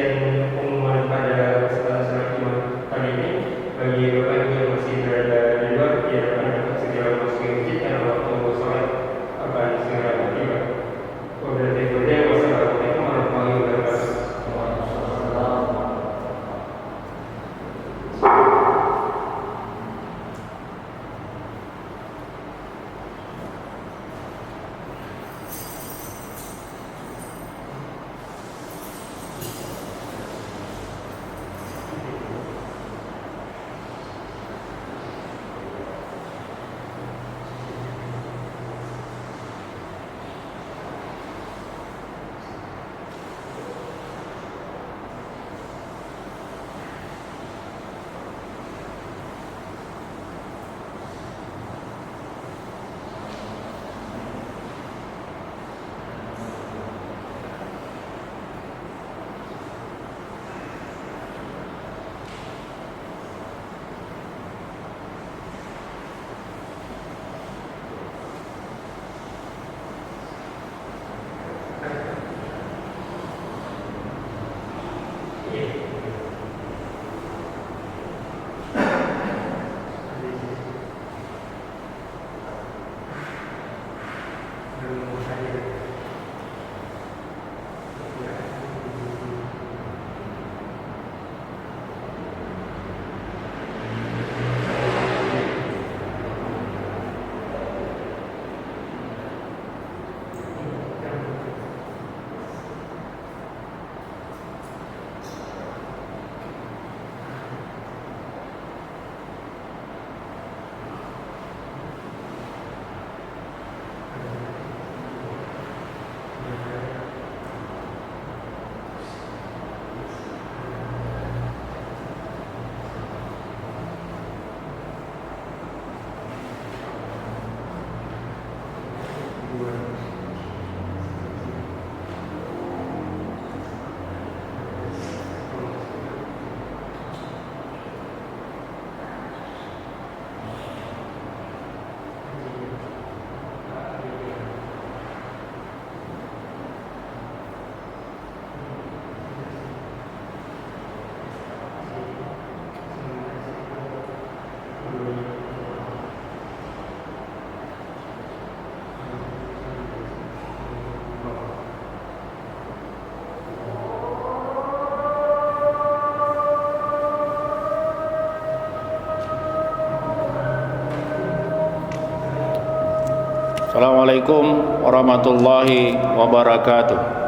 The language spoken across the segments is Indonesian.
sekian pengumuman pada kesempatan Jumat kali ini. Bagi Bapak Ibu yang masih berada di luar, diharapkan dapat segera memasuki masjid karena waktu sholat akan segera tiba. Wassalamualaikum warahmatullahi wabarakatuh. Assalamualaikum warahmatullahi wabarakatuh.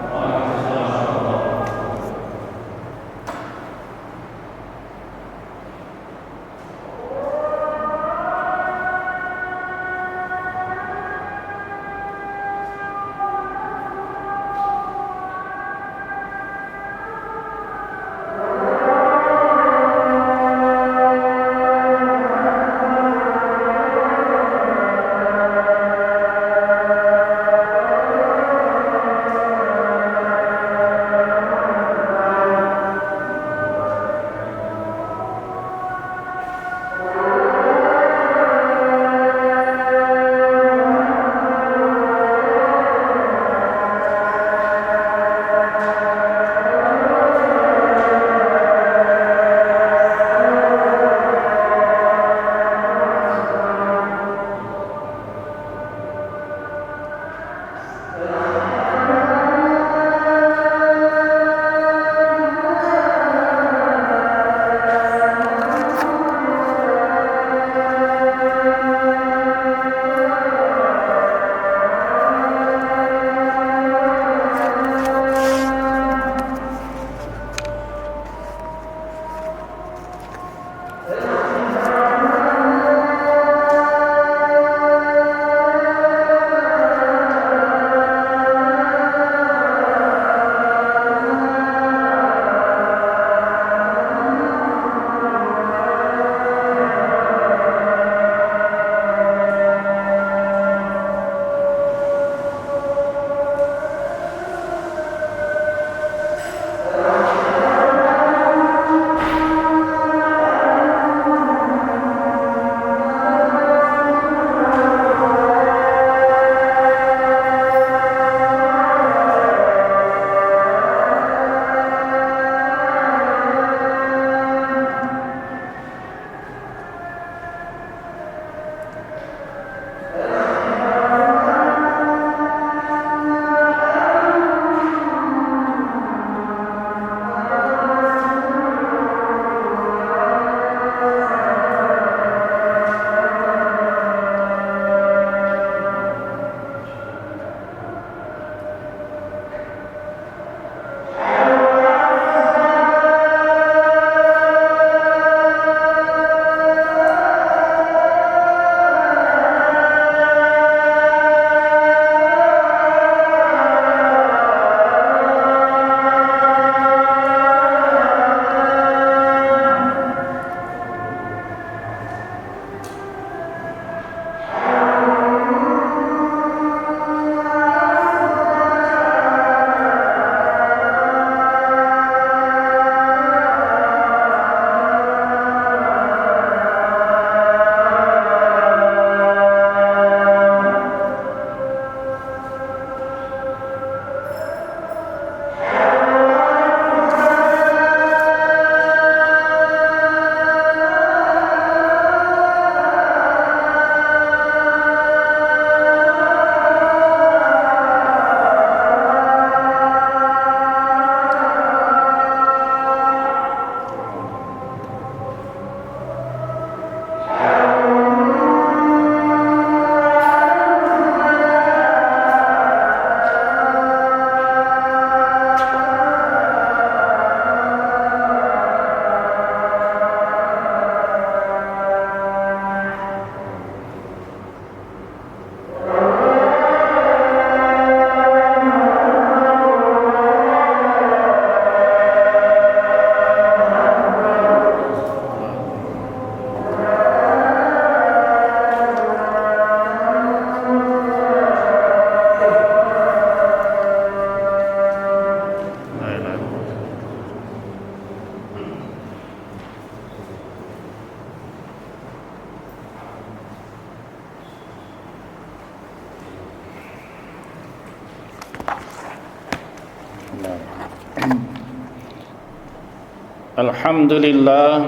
Alhamdulillah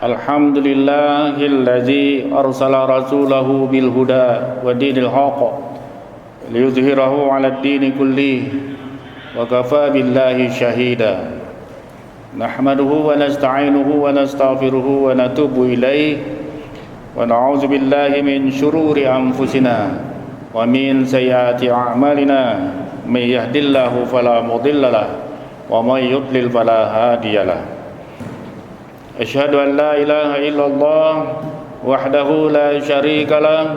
Alhamdulillahilladzi arsala rasulahu bil huda wa dinil haqq liyuzhirahu 'alad dini kullih wa kafa billahi shahida. Nahmaduhu wa nasta'inuhu wa nastaghfiruhu wa natubu ilaih wa na'udzu billahi min shururi anfusina wa min sayyiati a'malina. May yahdihillahu fala mudilla lahu wa may yudlil fala hadiyalah. Asyhadu an la ilaha illallah wahdahu la syarika lah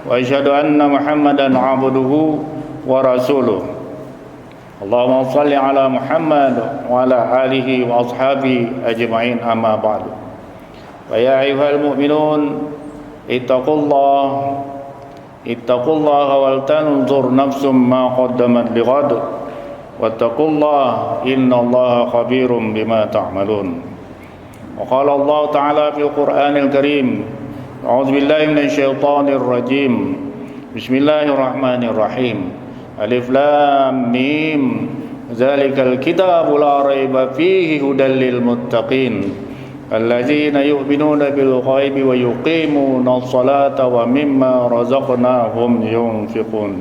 wa asyhadu anna Muhammadan abduhu wa rasuluh. Allahumma shalli ala Muhammad wa ala alihi wa ashabihi ajma'in, amma ba'du. Wa ya ayyuhal mu'minun ittaqullaha wal tanzur nafsum ma qaddamat lighad wattaqullaha innallaha khabirum bima ta'malun. وقال الله تعالى في القرآن الكريم أعوذ بالله من الشيطان الرجيم بسم الله الرحمن الرحيم ألف لام ميم ذلك الكتاب لا ريب فيه هدى للمتقين الذين يؤمنون بالغيب ويقيمون الصلاة ومما رزقناهم ينفقون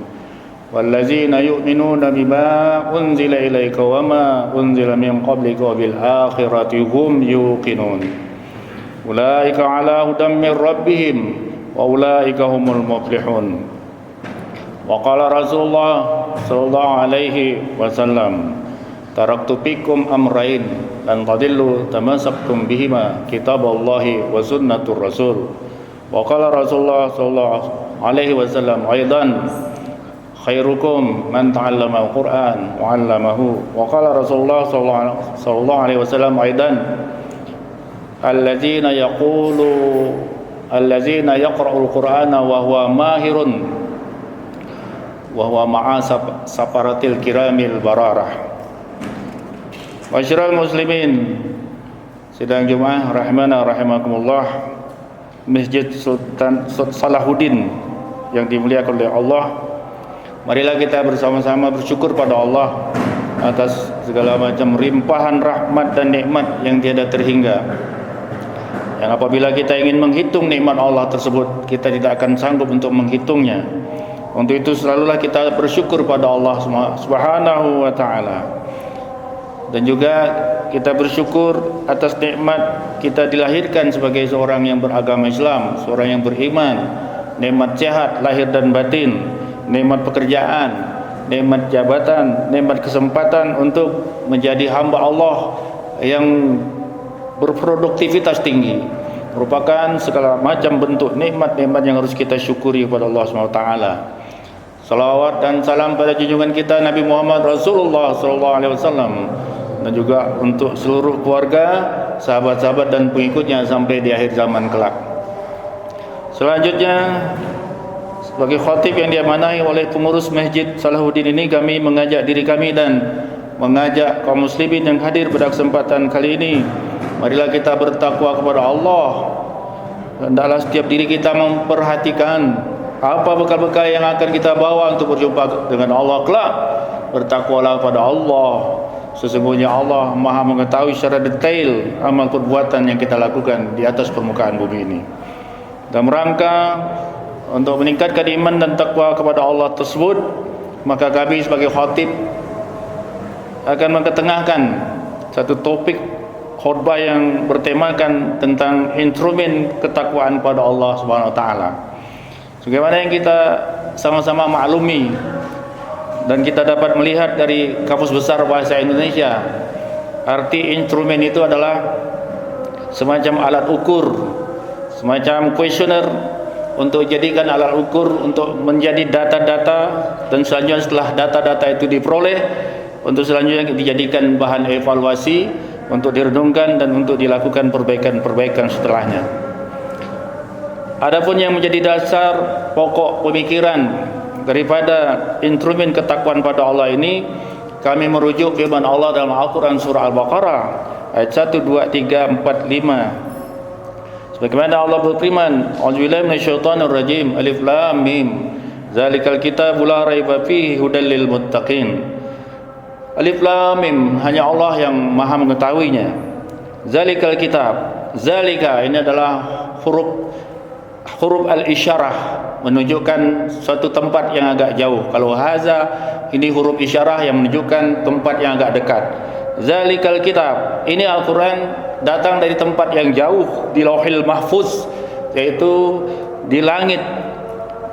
والذين يؤمنون بما أنزل إليك وما أنزل من قبلك وبالآخرة هم يوقنون أولئك على هدى من ربهم وأولئك هم المفلحون. وقال رسول الله صلى الله عليه وسلم تركت فيكم أمرين لن تضلوا تمسكتم بهما كتاب الله وسنة الرسول. وقال رسول الله صلى الله عليه وسلم أيضا khairukum man ta'allama al-Qur'an wa 'allamahu. Wa qala Rasulullah sallallahu alaihi wasallam aidan alladzina yaqra'ul Qur'ana wa huwa mahirun wa huwa ma'a saparatil kiramil bararah. Masyiral muslimin sidang Jumat rahimana rahimakumullah, Masjid Sultan Salahuddin yang dimuliakan oleh Allah. Marilah kita bersama-sama bersyukur pada Allah atas segala macam limpahan rahmat dan nikmat yang tiada terhingga. Yang apabila kita ingin menghitung nikmat Allah tersebut, kita tidak akan sanggup untuk menghitungnya. Untuk itu selalulah kita bersyukur pada Allah Subhanahu wa taala. Dan juga kita bersyukur atas nikmat kita dilahirkan sebagai seorang yang beragama Islam, seorang yang beriman, nikmat sehat lahir dan batin, nikmat pekerjaan, nikmat jabatan, nikmat kesempatan untuk menjadi hamba Allah yang berproduktivitas tinggi, merupakan segala macam bentuk nikmat-nikmat yang harus kita syukuri kepada Allah SWT. Salawat dan salam pada junjungan kita Nabi Muhammad Rasulullah SAW, dan juga untuk seluruh keluarga, sahabat-sahabat dan pengikutnya sampai di akhir zaman kelak. Selanjutnya, sebagai khatib yang diamanahi oleh pengurus Masjid Salahuddin ini, kami mengajak diri kami dan mengajak kaum muslimin yang hadir pada kesempatan kali ini, marilah kita bertakwa kepada Allah. Hendaklah setiap diri kita memperhatikan apa bekal-bekal yang akan kita bawa untuk berjumpa dengan Allah kelak. Bertakwalah kepada Allah, sesungguhnya Allah Maha mengetahui secara detail amal perbuatan yang kita lakukan di atas permukaan bumi ini. Dalam rangka untuk meningkatkan iman dan takwa kepada Allah tersebut, maka kami sebagai khatib akan mengetengahkan satu topik khutbah yang bertemakan tentang instrumen ketakwaan pada Allah Subhanahu wa taala. Sebagaimana yang kita sama-sama maklumi dan kita dapat melihat dari Kamus Besar Bahasa Indonesia, arti instrumen itu adalah semacam alat ukur, semacam kuesioner untuk jadikan alat ukur untuk menjadi data-data, dan selanjutnya setelah data-data itu diperoleh, untuk selanjutnya dijadikan bahan evaluasi untuk direnungkan dan untuk dilakukan perbaikan-perbaikan setelahnya. Adapun yang menjadi dasar pokok pemikiran daripada instrumen ketakwaan pada Allah ini, kami merujuk firman Allah dalam Al-Quran surah Al-Baqarah ayat 1, 2, 3, 4, 5. Sebagaimana Allah berfirman, A'udzubillahi minasyaitonir rajim, Alif Lam Mim, Zalikal kitabu la raiba fihi hudal lil muttaqin, Alif Lam Mim, hanya Allah yang Maha mengetahuinya. Zalikal kitab, zalika ini adalah huruf al-isyarah, menunjukkan suatu tempat yang agak jauh. Kalau haza, ini huruf isyarah yang menunjukkan tempat yang agak dekat. Zalikal kitab, ini Al-Quran datang dari tempat yang jauh, di Lauhil Mahfuz, yaitu di langit,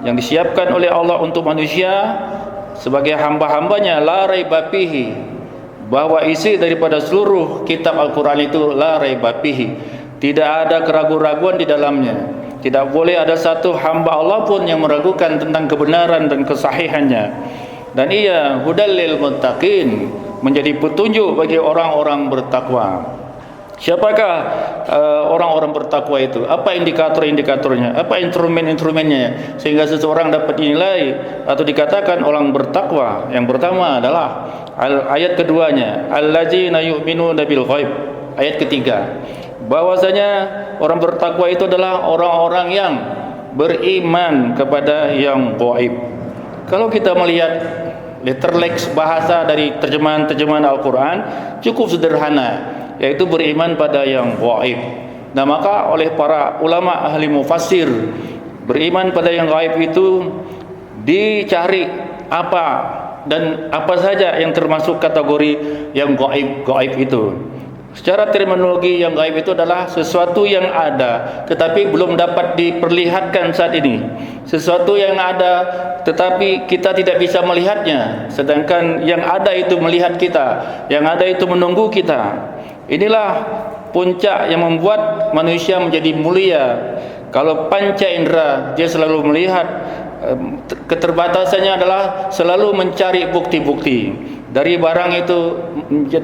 yang disiapkan oleh Allah untuk manusia sebagai hamba-hambanya. La raiba fihi, bahwa isi daripada seluruh kitab Al-Quran itu la raiba fihi, tidak ada keraguan-raguan di dalamnya. Tidak boleh ada satu hamba Allah pun yang meragukan tentang kebenaran dan kesahihannya. Dan ia hudal lil muttaqin, menjadi petunjuk bagi orang-orang bertakwa. Siapakah orang-orang bertakwa itu? Apa indikator-indikatornya? Apa instrumen-instrumennya sehingga seseorang dapat dinilai atau dikatakan orang bertakwa? Yang pertama adalah ayat keduanya, allazina yu'minuna bil ghaib. Ayat ketiga, bahwasanya orang bertakwa itu adalah orang-orang yang beriman kepada yang gaib. Kalau kita melihat letterlex bahasa dari terjemahan Al-Quran, cukup sederhana, yaitu beriman pada yang gaib. Nah, maka oleh para ulama ahli mufassir, beriman pada yang gaib itu dicari apa dan apa saja yang termasuk kategori yang gaib itu. Secara terminologi, yang gaib itu adalah sesuatu yang ada tetapi belum dapat diperlihatkan saat ini, sesuatu yang ada tetapi kita tidak bisa melihatnya, sedangkan yang ada itu melihat kita, yang ada itu menunggu kita. Inilah puncak yang membuat manusia menjadi mulia. Kalau panca indera, dia selalu melihat, keterbatasannya adalah selalu mencari bukti-bukti. Dari barang itu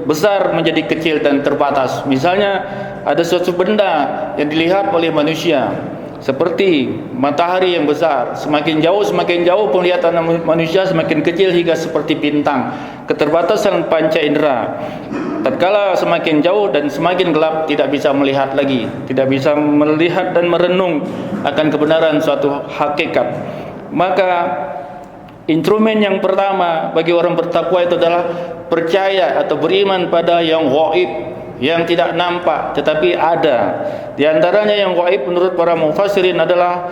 besar menjadi kecil dan terbatas. Misalnya ada suatu benda yang dilihat oleh manusia, seperti matahari yang besar, semakin jauh penglihatan manusia semakin kecil hingga seperti bintang. Keterbatasan panca indera. Tatkala semakin jauh dan semakin gelap, tidak bisa melihat lagi, tidak bisa melihat dan merenung akan kebenaran suatu hakikat. Maka instrumen yang pertama bagi orang bertakwa itu adalah percaya atau beriman pada yang gaib, yang tidak nampak tetapi ada. Di antaranya yang gaib menurut para mufassirin adalah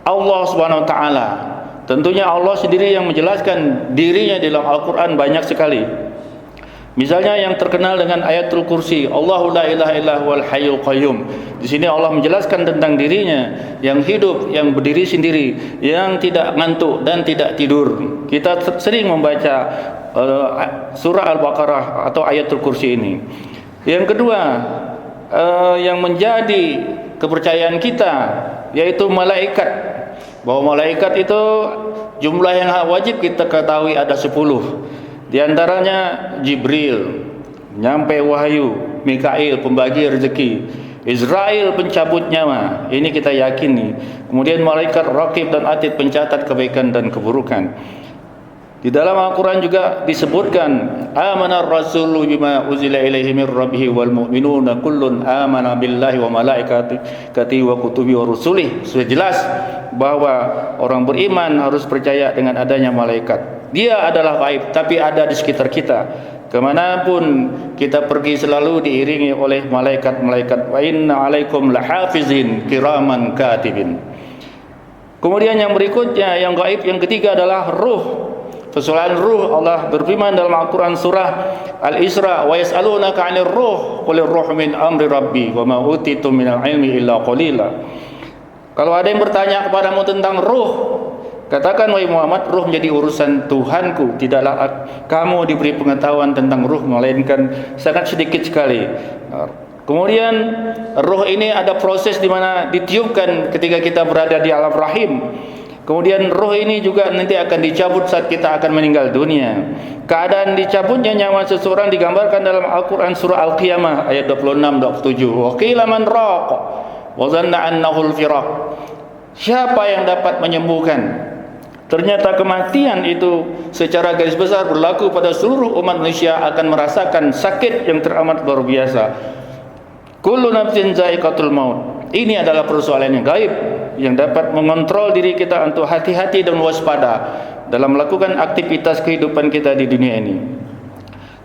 Allah Subhanahu wa taala. Tentunya Allah sendiri yang menjelaskan dirinya dalam Al-Qur'an banyak sekali. Misalnya yang terkenal dengan ayatul kursi, Allahu la ilaha illa huwal hayyul qayyum. Di sini Allah menjelaskan tentang dirinya yang hidup, yang berdiri sendiri, yang tidak ngantuk dan tidak tidur. Kita sering membaca surah Al-Baqarah atau ayatul kursi ini. Yang kedua, yang menjadi kepercayaan kita, yaitu malaikat. Bahwa malaikat itu jumlah yang wajib kita ketahui ada 10. Di antaranya Jibril, nyampai wahyu, Mikail, pembagi rezeki, Israel, pencabut nyawa, ini kita yakini. Kemudian malaikat Raqib dan Atid, pencatat kebaikan dan keburukan. Di dalam Al-Quran juga disebutkan, amanar rasulu bima uzila ilaihi min rabbihi wal mu'minuna kullun amana billahi wa malaikatihi wa kutubi wa rusulih. Sudah jelas bahwa orang beriman harus percaya dengan adanya malaikat. Dia adalah gaib, tapi ada di sekitar kita. Kemanapun kita pergi selalu diiringi oleh malaikat-malaikat. Wa inna alaikum lahafizin kiraman katibin. Kemudian yang berikutnya, yang gaib yang ketiga adalah ruh. Persoalan ruh, Allah berfirman dalam Al-Quran surah Al-Isra, wa yas'alunaka 'anir ruh qul ar-ruhu min amri rabbi wa ma utitum minal ilmi illa qalila. Kalau ada yang bertanya kepadamu tentang ruh, katakan wahai Muhammad, ruh menjadi urusan Tuhanku, tidaklah kamu diberi pengetahuan tentang ruh melainkan sangat sedikit sekali. Kemudian ruh ini ada proses di mana ditiupkan ketika kita berada di alam rahim. Kemudian roh ini juga nanti akan dicabut saat kita akan meninggal dunia. Keadaan dicabutnya nyawa seseorang digambarkan dalam Al-Quran surah Al-Qiyamah ayat 26-27. Wa qila man raq wa dhanna annahu al-firaq. Siapa yang dapat menyembuhkan? Ternyata kematian itu secara garis besar berlaku pada seluruh umat manusia, akan merasakan sakit yang teramat luar biasa. Kullu nafsin za'iqatul maut. Ini adalah persoalan yang gaib yang dapat mengontrol diri kita untuk hati-hati dan waspada dalam melakukan aktivitas kehidupan kita di dunia ini.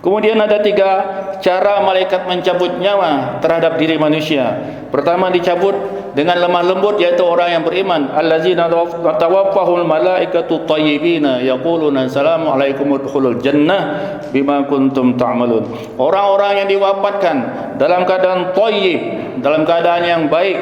Kemudian ada 3 cara malaikat mencabut nyawa terhadap diri manusia. Pertama, dicabut dengan lemah lembut, yaitu orang yang beriman. Allazina tawaffahul malaikatu thayyibina yaquluna assalamu alaikum udkhulul jannah bima kuntum ta'malun. Orang-orang yang diwafatkan dalam keadaan thayyib, dalam keadaan yang baik,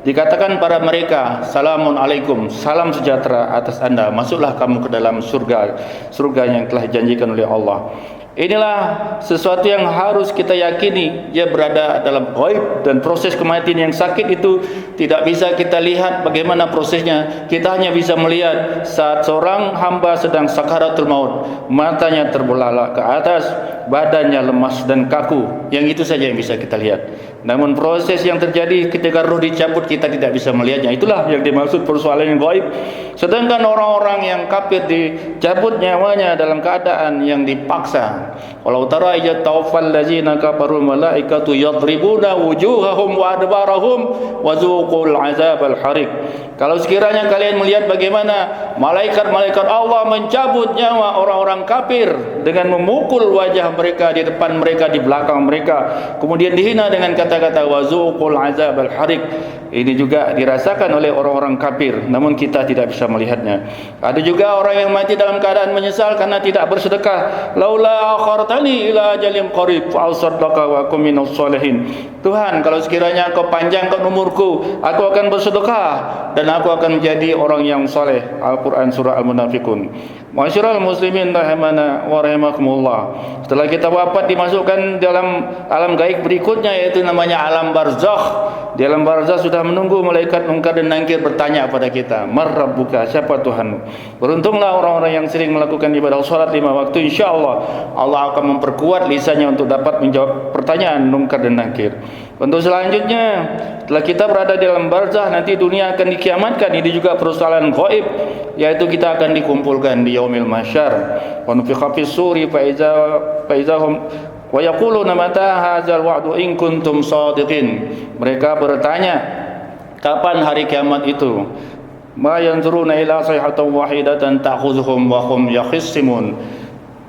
dikatakan pada mereka, salamun alaikum, salam sejahtera atas anda, masuklah kamu ke dalam surga yang telah dijanjikan oleh Allah. Inilah sesuatu yang harus kita yakini, dia berada dalam ghaib, dan proses kematian yang sakit itu tidak bisa kita lihat bagaimana prosesnya. Kita hanya bisa melihat saat seorang hamba sedang sakaratul maut, matanya terbelalak ke atas, badannya lemas dan kaku. Yang itu saja yang bisa kita lihat. Namun proses yang terjadi ketika roh dicabut, kita tidak bisa melihatnya. Itulah yang dimaksud persoalan yang ghaib. Sedangkan orang-orang yang kafir dicabut nyawanya dalam keadaan yang dipaksa. Walau tara idza tawaffal ladzina kafaru malaikatu yadribuna wujuhahum wa adbarahum wa zuqul azabal hariq. Kalau sekiranya kalian melihat bagaimana malaikat-malaikat Allah mencabut nyawa orang-orang kafir dengan memukul wajah mereka, di depan mereka, di belakang mereka, kemudian dihina dengan kata-kata wa zuqul azabal hariq. Ini juga dirasakan oleh orang-orang kafir, namun kita tidak bisa melihatnya. Ada juga orang yang mati dalam keadaan menyesal karena tidak bersedekah. Laula akhartani ila ajalin qarib fa asaddaqa wa akum minas sholihin. Tuhan, kalau sekiranya Engkau panjangkan umurku, aku akan bersedekah dan aku akan menjadi orang yang soleh. Al-Quran surah Al-Munafiqun. Masyarul muslimin rahimana wa rahimakumullah. Setelah kita wafat, dimasukkan dalam alam gaib berikutnya, yaitu namanya alam barzakh. Di alam barzakh sudah menunggu malaikat Munkar dan Nakir bertanya kepada kita, "Man rabbuka?" Siapa Tuhanmu? Beruntunglah orang-orang yang sering melakukan ibadah salat 5 waktu, insyaallah Allah akan memperkuat lisannya untuk dapat menjawab pertanyaan Munkar dan Nakir. Untuk selanjutnya, setelah kita berada di alam barzakh, nanti dunia akan dikiamatkan. Ini juga persoalan ghaib, yaitu kita akan dikumpulkan di yaumil mahsyar. Wa nufikha fis suri fa izahum wa yaquluna mata hadzal wa'du in kuntum shadiqin. Mereka bertanya, kapan hari kiamat itu? Ma yanzuruna ila sayhatan wahidatan ta'khudhuhum wa hum yakhisimun.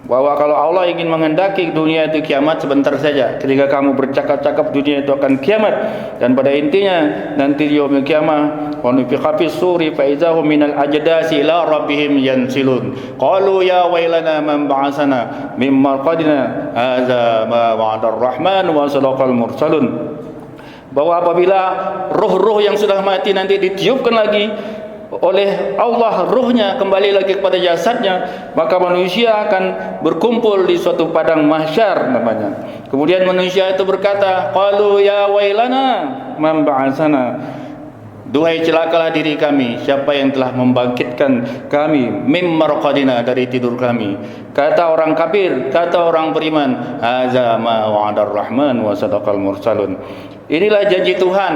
Bahwa kalau Allah ingin menghendaki dunia itu kiamat sebentar saja. Ketika kamu bercakap-cakap, dunia itu akan kiamat. Dan pada intinya nanti di yaumil qiyamah, wa nufikha fis suri fa izahum minal ajdasi ila rabbihim yansilun. Qalu ya wailana man ba'asana min marqadina hadza ma wa'ada ar-rahman wa sadaqal mursalun. Bahwa apabila roh-roh yang sudah mati nanti ditiupkan lagi oleh Allah, ruhnya kembali lagi kepada jasadnya, maka manusia akan berkumpul di suatu padang mahsyar namanya. Kemudian manusia itu berkata, qalu ya wailana man ba'asana. Duhai celakalah diri kami, siapa yang telah membangkitkan kami mim marqadina, dari tidur kami. Kata orang kafir, kata orang beriman, hadza ma wa'ada ar-rahman wa sadaqal mursalun. Inilah janji Tuhan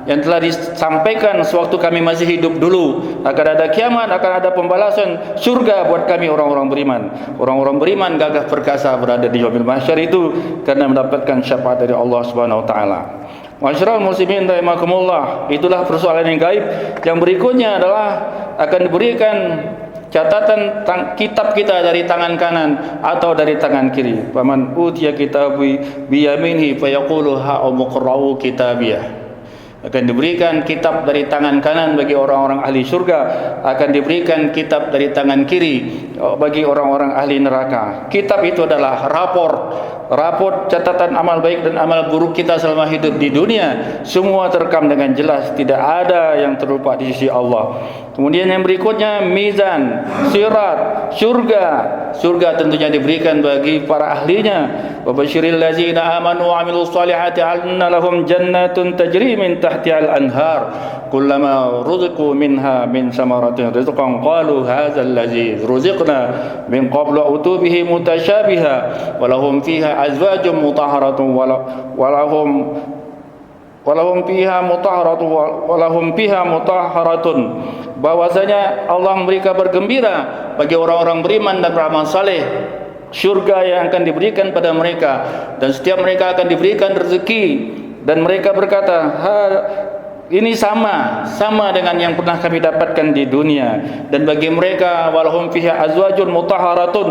yang telah disampaikan sewaktu kami masih hidup dulu. Akan ada kiamat, akan ada pembalasan surga buat kami orang-orang beriman. Orang-orang beriman gagah perkasa berada di yaumil mahsyar itu karena mendapatkan syafaat dari Allah Subhanahu wa taala. Masyarul muslimin rahimakumullah. Itulah persoalan yang gaib. Yang berikutnya adalah akan diberikan catatan kitab kita dari tangan kanan atau dari tangan kiri. Faman utiya kitabi biyaminihi fayaqulu ha'umqra'u kitabiyah. Akan diberikan kitab dari tangan kanan bagi orang-orang ahli surga, akan diberikan kitab dari tangan kiri bagi orang-orang ahli neraka. Kitab itu adalah raport catatan amal baik dan amal buruk kita selama hidup di dunia. Semua terekam dengan jelas, tidak ada yang terlupa di sisi Allah. Kemudian yang berikutnya mizan, sirat, surga. Surga tentunya diberikan bagi para ahlinya. Wa basyiril ladzina amanu wa 'amilus solihati anna lahum jannatun tajri min tahtiha al-anhar kullama ruziqu minha min samaratin rizqan qalu hadzal ladzi ruziqna min qablu utubihi mutasyabiha wa lahum fiha azwajun mutahharatun walahum fiha mutahharatun. Bahwasanya Allah memberikan bergembira bagi orang-orang beriman dan beramal saleh, syurga yang akan diberikan pada mereka, dan setiap mereka akan diberikan rezeki. Dan mereka berkata, Ini sama dengan yang pernah kami dapatkan di dunia. Dan bagi mereka walahum fiha azwajun mutahharatun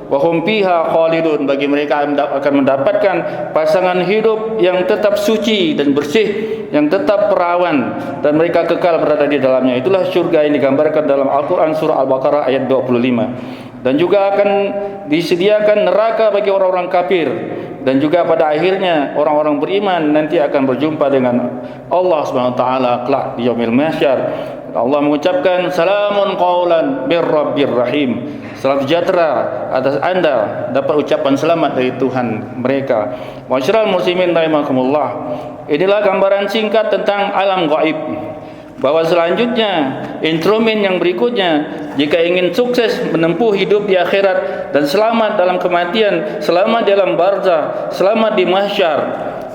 wa hum fiha khalidun, bagi mereka akan mendapatkan pasangan hidup yang tetap suci dan bersih, yang tetap perawan, dan mereka kekal berada di dalamnya. Itulah syurga yang digambarkan dalam Al-Quran surah Al-Baqarah ayat 25. Dan juga akan disediakan neraka bagi orang-orang kafir. Dan juga pada akhirnya orang-orang beriman nanti akan berjumpa dengan Allah Subhanahu wa taala kelak di yaumil mahsyar. Allah mengucapkan salamun qaulan mir rabbir rahim. Salam sejahtera atas anda, dapat ucapan selamat dari Tuhan mereka. Masyiral muslimin rahimakumullah. Inilah gambaran singkat tentang alam gaib. Bahwa selanjutnya, instrumen yang berikutnya, jika ingin sukses menempuh hidup di akhirat dan selamat dalam kematian, selamat dalam barzah, selamat di mahsyar,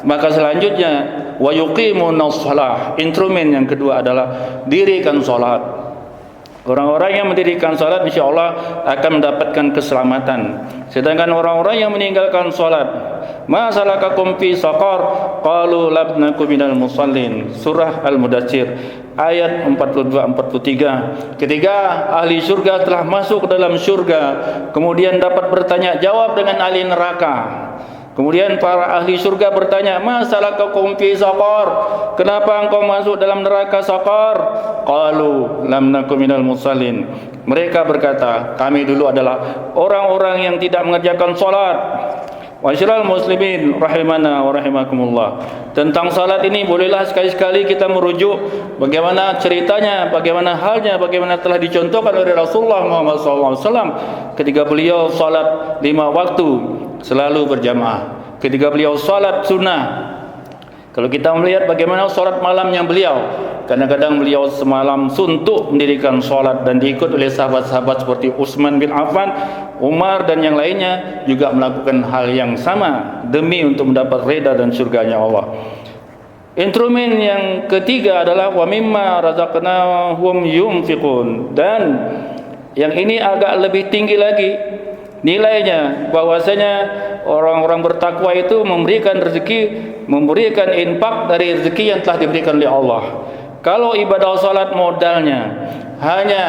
maka selanjutnya wa yuqimunas shalah. Instrumen yang kedua adalah dirikan salat. Orang-orang yang mendirikan salat insyaallah akan mendapatkan keselamatan. Sedangkan orang-orang yang meninggalkan salat, ma salakakum fi saqar qalu lam nakum minal musallin. Surah Al-Mudaththir ayat 42-43. Ketika ahli syurga telah masuk ke dalam syurga, kemudian dapat bertanya jawab dengan ahli neraka. Kemudian para ahli syurga bertanya, ma salakakum fi saqar? Kenapa engkau masuk dalam neraka saqar? Qalu lam nakum minal musallin. Mereka berkata, kami dulu adalah orang-orang yang tidak mengerjakan salat. Masyiral muslimin rahimana wa rahimakumullah. Tentang salat ini bolehlah sekali-sekali kita merujuk bagaimana ceritanya, bagaimana halnya, bagaimana telah dicontohkan oleh Rasulullah Muhammad SAW ketika beliau salat 5 waktu selalu berjamaah. Ketika beliau salat sunnah, kalau kita melihat bagaimana salat malamnya beliau, kadang-kadang beliau semalam suntuk mendirikan salat dan diikut oleh sahabat-sahabat seperti Utsman bin Affan, Umar dan yang lainnya juga melakukan hal yang sama demi untuk mendapat reda dan surganya Allah. Instrumen yang ketiga adalah wa mimma razaqnahum yunfiqun, dan yang ini agak lebih tinggi lagi nilainya, bahwasanya orang-orang bertakwa itu memberikan rezeki, memberikan infak dari rezeki yang telah diberikan oleh Allah. Kalau ibadah salat modalnya hanya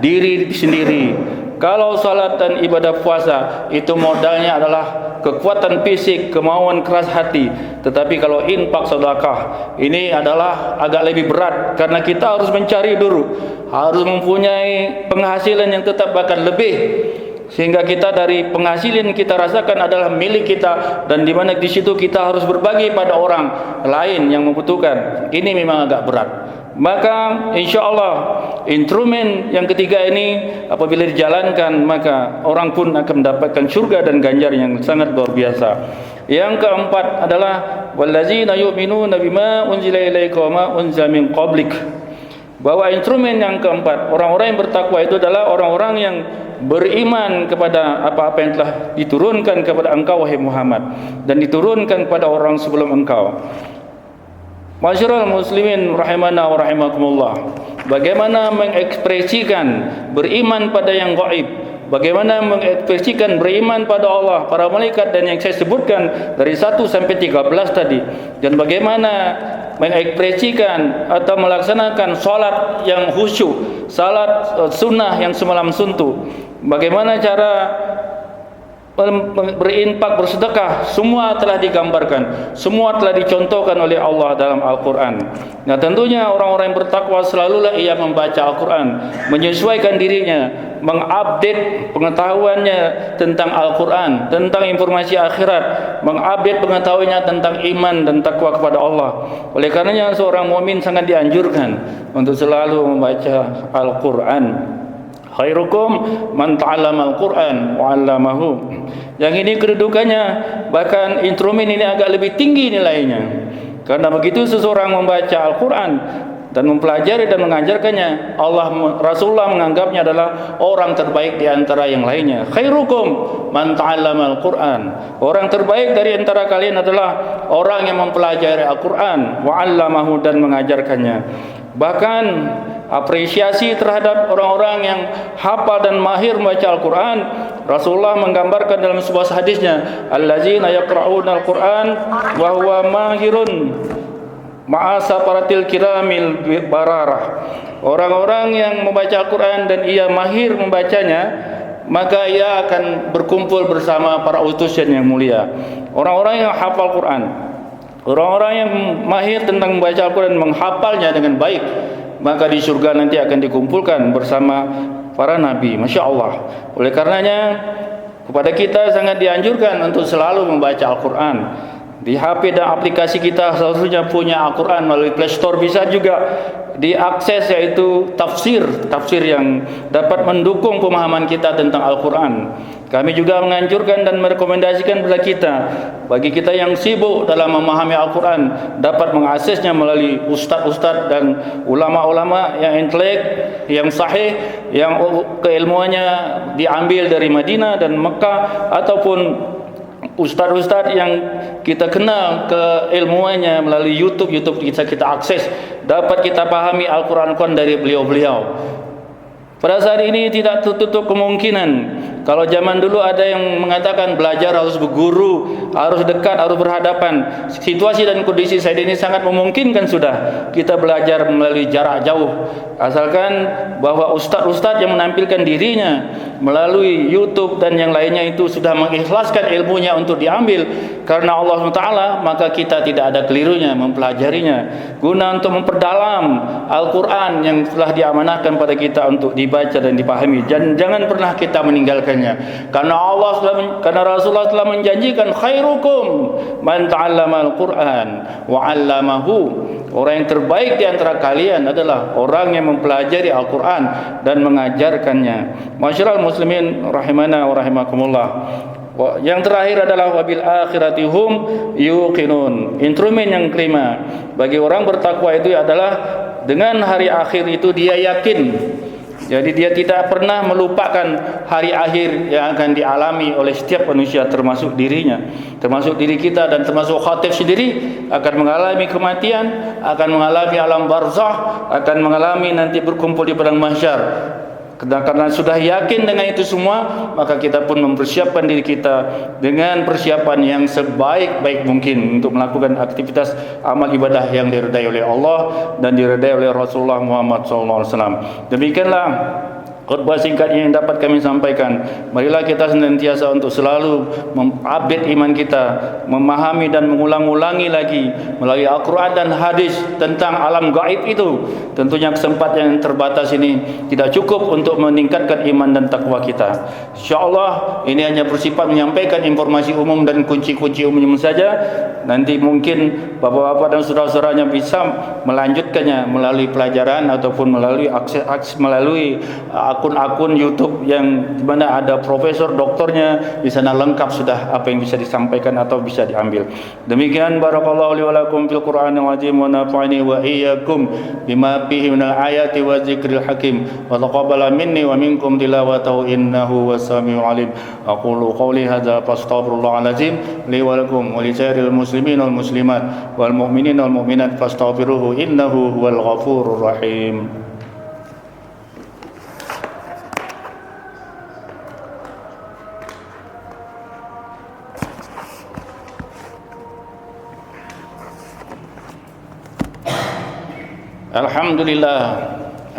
diri sendiri, kalau salat dan ibadah puasa itu modalnya adalah kekuatan fisik, kemauan keras hati. Tetapi kalau infak sedekah ini adalah agak lebih berat, karena kita harus mencari dulu, harus mempunyai penghasilan yang tetap bahkan lebih, sehingga kita dari penghasilan kita rasakan adalah milik kita, dan di mana di situ kita harus berbagi pada orang lain yang membutuhkan. Ini memang agak berat. Maka insyaallah instrumen yang ketiga ini apabila dijalankan, maka orang pun akan mendapatkan surga dan ganjar yang sangat luar biasa. Yang keempat adalah wallazina yu'minuna bima unzila ilaika wa ma unzila min qablik. Bahwa instrumen yang keempat, orang-orang yang bertakwa itu adalah orang-orang yang beriman kepada apa-apa yang telah diturunkan kepada engkau wahai Muhammad, dan diturunkan kepada orang sebelum engkau. Masyiral muslimin rahimana wa rahimakumullah. Bagaimana mengekspresikan beriman pada yang gaib, bagaimana mengekspresikan beriman pada Allah, para malaikat, dan yang saya sebutkan dari 1 sampai 13 tadi, dan bagaimana mengekspresikan atau melaksanakan salat yang khusyuk, salat sunnah yang semalam suntuk, bagaimana cara berinfak, bersedekah, semua telah digambarkan, semua telah dicontohkan oleh Allah dalam Al-Quran. Nah, tentunya orang-orang yang bertakwa selalulah ia membaca Al-Quran, menyesuaikan dirinya, mengupdate pengetahuannya tentang Al-Quran, tentang informasi akhirat, mengupdate pengetahuannya tentang iman dan takwa kepada Allah. Oleh karenanya seorang mukmin sangat dianjurkan untuk selalu membaca Al-Quran. Khairukum man ta'allama al-Quran wa 'allamahu. Yang ini kedudukannya, bahkan instrumen ini agak lebih tinggi nilainya. Karena begitu seseorang membaca Al-Quran dan mempelajari dan mengajarkannya, Rasulullah menganggapnya adalah orang terbaik di antara yang lainnya. Khairukum man ta'allama al-Quran. Orang terbaik dari antara kalian adalah orang yang mempelajari Al-Quran wa 'allamahu, dan mengajarkannya. Bahkan apresiasi terhadap orang-orang yang hafal dan mahir membaca Al-Quran, Rasulullah menggambarkan dalam sebuah hadisnya, allazina yaqra'una al-Quran wa huwa mahirun ma'asaparatil kiramil bararah. Orang-orang yang membaca Al-Quran dan ia mahir membacanya, maka ia akan berkumpul bersama para utusan yang mulia. Orang-orang yang hafal Quran, orang-orang yang mahir tentang membaca Al-Quran, menghafalnya dengan baik, maka di surga nanti akan dikumpulkan bersama para nabi. Masya Allah. Oleh karenanya kepada kita sangat dianjurkan untuk selalu membaca Al-Quran. Di HP dan aplikasi kita seharusnya punya Al-Quran. Melalui Play Store bisa juga diakses, yaitu tafsir yang dapat mendukung pemahaman kita tentang Al-Quran. Kami juga menganjurkan dan merekomendasikan kepada kita, bagi kita yang sibuk dalam memahami Al-Quran, dapat mengaksesnya melalui ustaz-ustaz dan ulama-ulama yang intelek, yang sahih, yang keilmuannya diambil dari Madinah dan Mekah, ataupun ustaz-ustaz yang kita kenal keilmuannya melalui YouTube kita akses, dapat kita pahami Al-Quran dari beliau-beliau. Pada saat ini tidak tertutup kemungkinan, kalau zaman dulu ada yang mengatakan belajar harus berguru, harus dekat, harus berhadapan. Situasi dan kondisi saat ini sangat memungkinkan sudah kita belajar melalui jarak jauh, asalkan bahwa ustaz-ustaz yang menampilkan dirinya melalui YouTube dan yang lainnya itu sudah mengikhlaskan ilmunya untuk diambil karena Allah SWT, maka kita tidak ada kelirunya mempelajarinya guna untuk memperdalam Al-Quran yang telah diamanahkan pada kita untuk dibaca dan dipahami. Jangan pernah kita meninggalkannya, karena Rasulullah telah menjanjikan khairukum man ta'allama al-Quran wa 'allamahu. Orang yang terbaik di antara kalian adalah orang yang mempelajari Al-Quran dan mengajarkannya. Masyarul muslimin rahimana wa rahimakumullah. Yang terakhir adalah wabil akhirati hum yuqinun. Instrumen yang kelima bagi orang bertakwa itu adalah dengan hari akhir itu dia yakin. Jadi dia tidak pernah melupakan hari akhir yang akan dialami oleh setiap manusia, termasuk dirinya, termasuk diri kita, dan termasuk khatib sendiri akan mengalami kematian, akan mengalami alam barzakh, akan mengalami nanti berkumpul di padang mahsyar. Karena sudah yakin dengan itu semua, maka kita pun mempersiapkan diri kita dengan persiapan yang sebaik-baik mungkin untuk melakukan aktivitas amal ibadah yang diridai oleh Allah dan diridai oleh Rasulullah Muhammad SAW. Demikianlah khutbah singkat yang dapat kami sampaikan. Marilah kita senantiasa untuk selalu mengupdate iman kita, memahami dan mengulang-ulangi lagi melalui Al-Quran dan hadis tentang alam gaib itu. Tentunya kesempatan yang terbatas ini tidak cukup untuk meningkatkan iman dan takwa kita. InsyaAllah ini hanya bersifat menyampaikan informasi umum dan kunci-kunci umum saja. Nanti mungkin bapak-bapak dan saudara-saudaranya bisa melanjutkannya melalui pelajaran ataupun melalui akses melalui akun-akun YouTube yang di mana ada profesor, doktornya, di sana lengkap sudah apa yang bisa disampaikan atau bisa diambil. Demikian, barakallahu li wa lakum fil Qur'anil azim wa nafa'ani wa iyyakum bima fihi minal ayati wa dzikril hakim wa taqabbala minni wa minkum tilawatahu innahu was-sami'ul alim. Aqulu qawli hadza fastaghfirullahal azim li wa lakum wa li sairil muslimin wal muslimat wal mu'minin wal mu'minat fastaghfiruhu innahu huwal ghafurur rahim.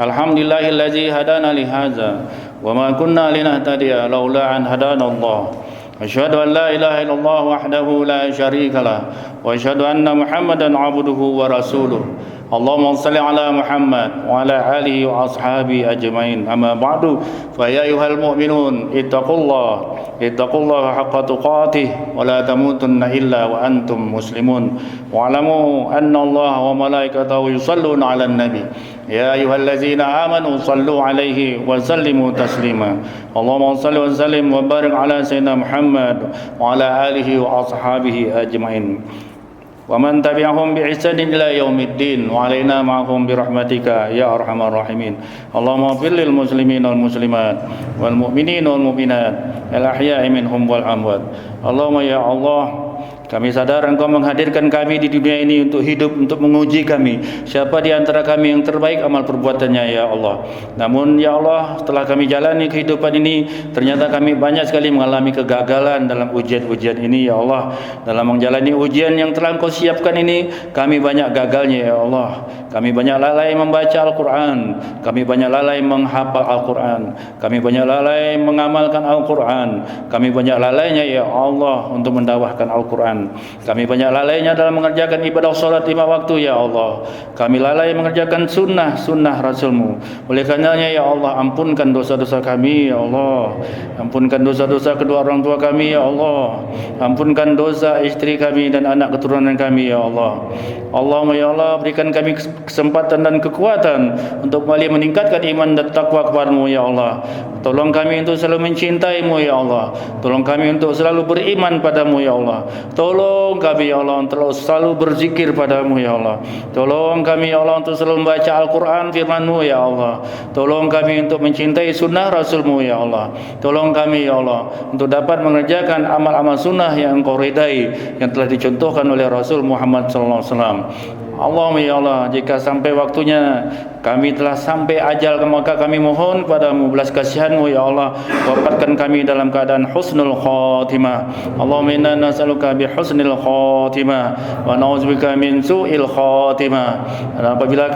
Alhamdulillahillazi hadana li hadza wa ma kunna linahtadiya laula an hadana Allah. Asyhadu an la ilaha illallah wahdahu la syarika lah wa asyhadu anna Muhammadan abduhu wa rasuluh. Allahumma salli ala Muhammad wa ala alihi wa ashabihi ajmain. Amma ba'du, fa ya ayyuhal mu'minun ittaqullaha haqqa tuqatih wa la tamutunna illa wa antum muslimun. Wa'lamu anna Allah wa malaikatahu yusalluna 'alan nabi. Ya ayyuhallazina amanu sallu 'alaihi wa sallimu taslima. Allahumma salli wa sallim wa barik ala sayyidina Muhammad wa ala alihi wa ashabihi ajmain. ومن تبعهم بإحسان إلى يوم الدين وعلينا معهم برحمتك يا أرحم الراحمين. اللهم اغفر للمسلمين والمسلمات والمؤمنين والمؤمنات الأحياء منهم والأموات. اللهم يا الله, Kami sadar Engkau menghadirkan kami di dunia ini untuk hidup, untuk menguji kami. Siapa di antara kami yang terbaik amal perbuatannya, ya Allah. Namun ya Allah, setelah kami jalani kehidupan ini, ternyata kami banyak sekali mengalami kegagalan dalam ujian-ujian ini, ya Allah. Dalam menjalani ujian yang telah Engkau siapkan ini, kami banyak gagalnya, ya Allah. Kami banyak lalai membaca Al-Quran, kami banyak lalai menghafal Al-Quran, kami banyak lalai mengamalkan Al-Quran, kami banyak lalainya, ya Allah, untuk mendakwahkan Al-Quran. Kami banyak lalainya dalam mengerjakan ibadah salat 5 waktu, ya Allah. Kami lalai mengerjakan sunnah Rasul-Mu. Oleh karenanya, ya Allah, ampunkan dosa-dosa kami, ya Allah. Ampunkan dosa-dosa kedua orang tua kami, ya Allah. Ampunkan dosa istri kami dan anak keturunan kami, ya Allah. Allahumma ya Allah, berikan kami kesempatan dan kekuatan untuk kembali meningkatkan iman dan takwa kepada-Mu, ya Allah. Tolong kami untuk selalu mencintai-Mu, ya Allah. Tolong kami untuk selalu beriman pada-Mu, ya Allah. Tolong kami, ya Allah, untuk selalu berzikir pada-Mu, ya Allah. Tolong kami, ya Allah, untuk selalu membaca Al-Quran firman-Mu, ya Allah. Tolong kami untuk mencintai sunnah Rasul-Mu, ya Allah. Tolong kami, ya Allah, untuk dapat mengerjakan amal-amal sunnah yang Engkau ridai, yang telah dicontohkan oleh Rasul Muhammad sallallahu alaihi wasallam. Allahumma ya Allah, jika sampai waktunya kami telah sampai ajal, maka kami mohon kepada-Mu belas kasihan-Mu, ya Allah, wafatkan kami dalam keadaan husnul khatimah. Allahumma inna nas'aluka bi husnil khatimah wa na'udzubika min su'il khatimah. Dan apabila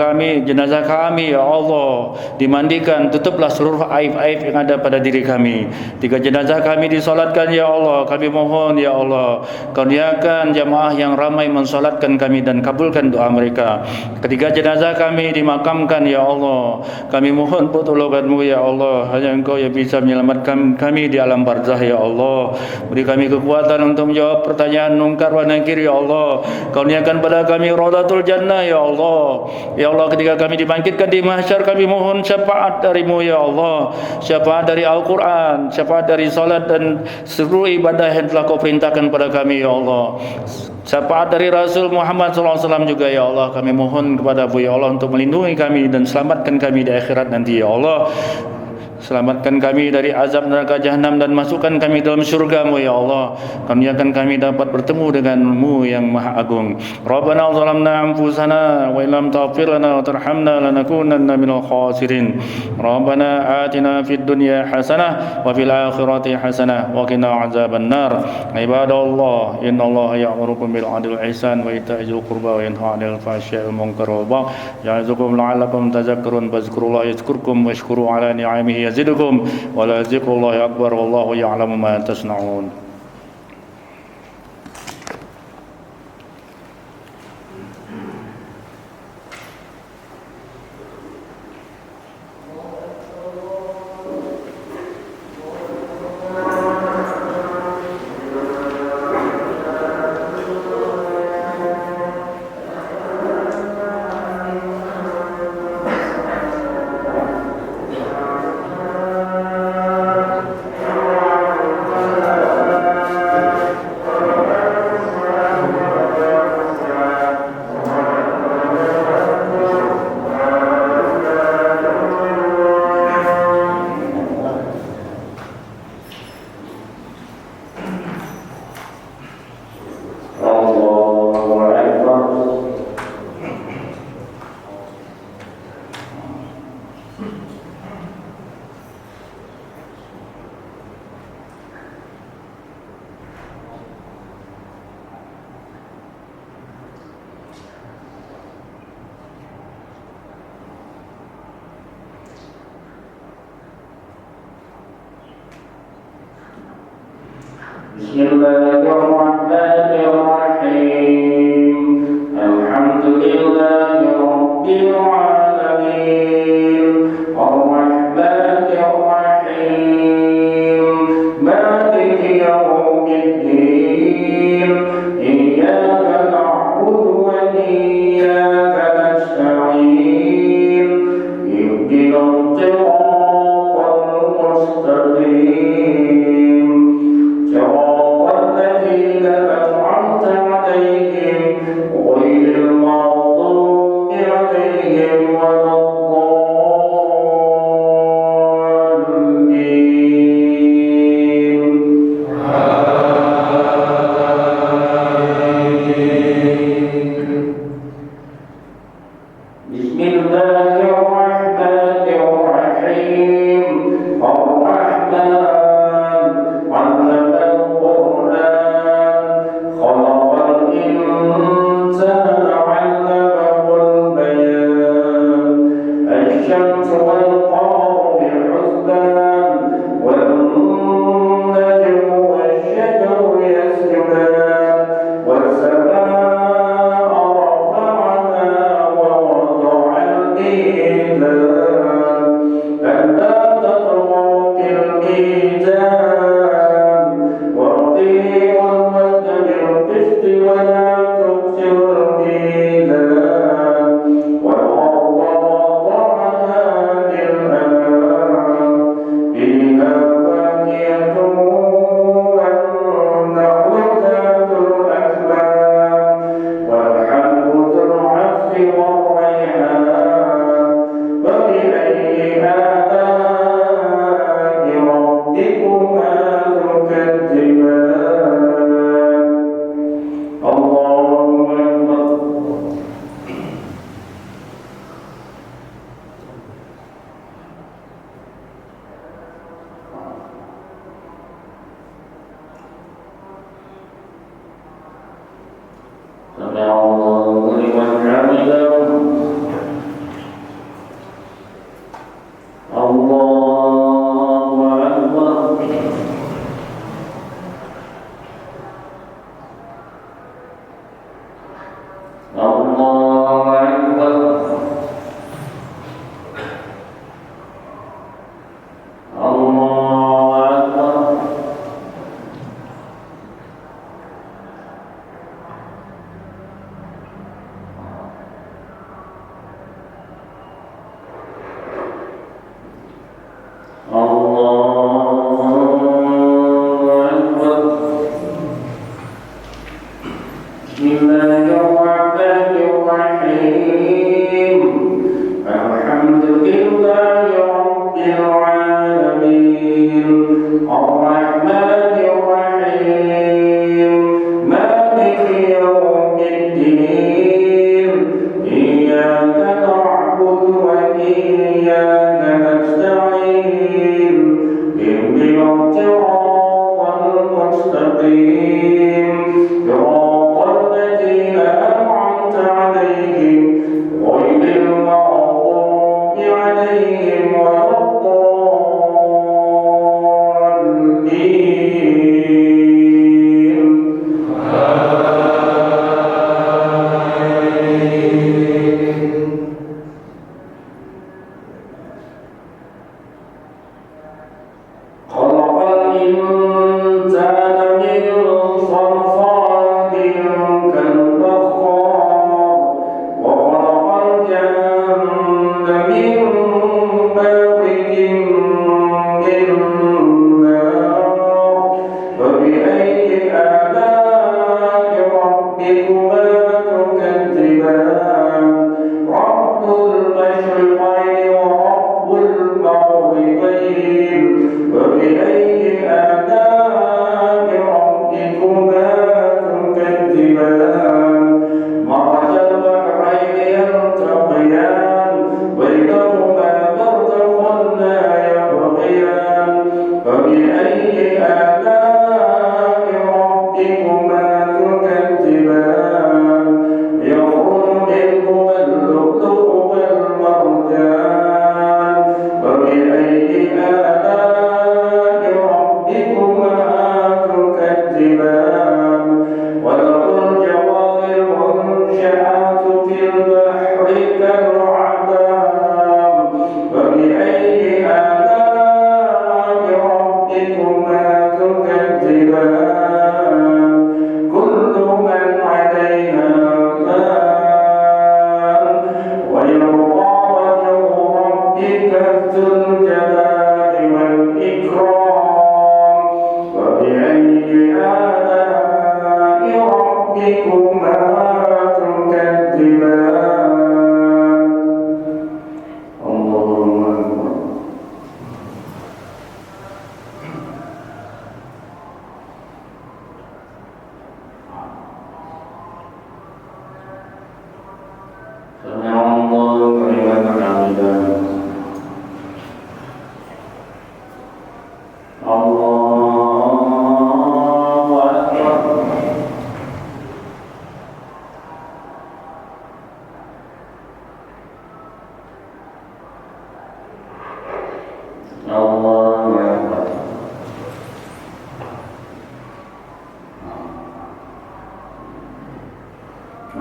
jenazah kami, ya Allah, dimandikan, tutuplah seluruh aib-aib yang ada pada diri kami. Jika jenazah kami disolatkan, ya Allah, kami mohon, ya Allah, kurniakan jamaah yang ramai mensolatkan kami dan kabulkan doa mereka. Ketika jenazah kami dimakamkan, ya Allah, kami mohon pertolongan-Mu, ya Allah. Hanya Engkau yang bisa menyelamatkan kami di alam barzah, ya Allah. Beri kami kekuatan untuk menjawab pertanyaan munkar wa nakir, ya Allah. Kurniakan pada kami raudatul jannah, ya Allah. Ya Allah, ketika kami dibangkitkan di mahsyar, kami mohon syafaat dari-Mu, ya Allah. Syafaat dari Al-Quran, syafaat dari salat dan seluruh ibadah yang telah Kau perintahkan pada kami, ya Allah. Syafaat dari Rasul Muhammad sallallahu alaihi wasallam juga, ya Allah. Kami mohon kepada-Mu, ya Allah, untuk melindungi kami dan selamatkan kami di akhirat nanti, ya Allah. Selamatkan kami dari azab neraka jahanam dan masukkan kami dalam syurga-Mu, ya Allah. Kurniakan kami dapat bertemu dengan-Mu yang Maha Agung. Rabbana zalamna anfusana wa illam taghfir lana wa tarhamna lanakunanna minal khasirin. Rabbana atina fid dunya hasanah wa fil akhirati hasanah wa qina azabannar. Ibadallah, innallaha ya'murukum bil 'adli wal ihsan wa ita'i dzil qurba wa yanha 'anil fahsya'i wal munkari wal baghi ya'izukum la'allakum tadhakkarun. Fadhkurullaha yadhkurkum washkuru 'ala ni'amihi yazidukum wa la dzikrullahi akbar wallahu ya'lamu ma tasna'un. Bismillahirrahmanirrahim. Alhamdulillahi rabbil alamin. Ar-Rahmanir Rahim. Maliki yaumiddin. Iyyaka na'budu wa iyyaka nasta'in. Ihdinas siratal mustaqim. صراط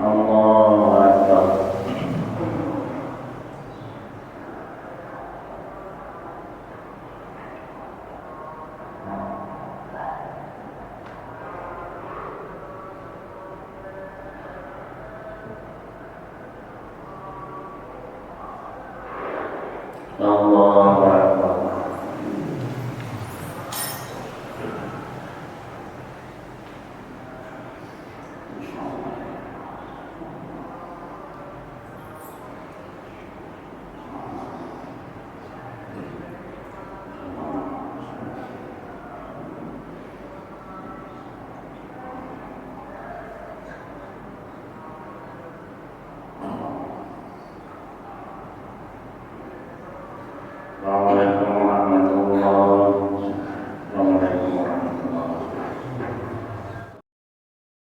Allah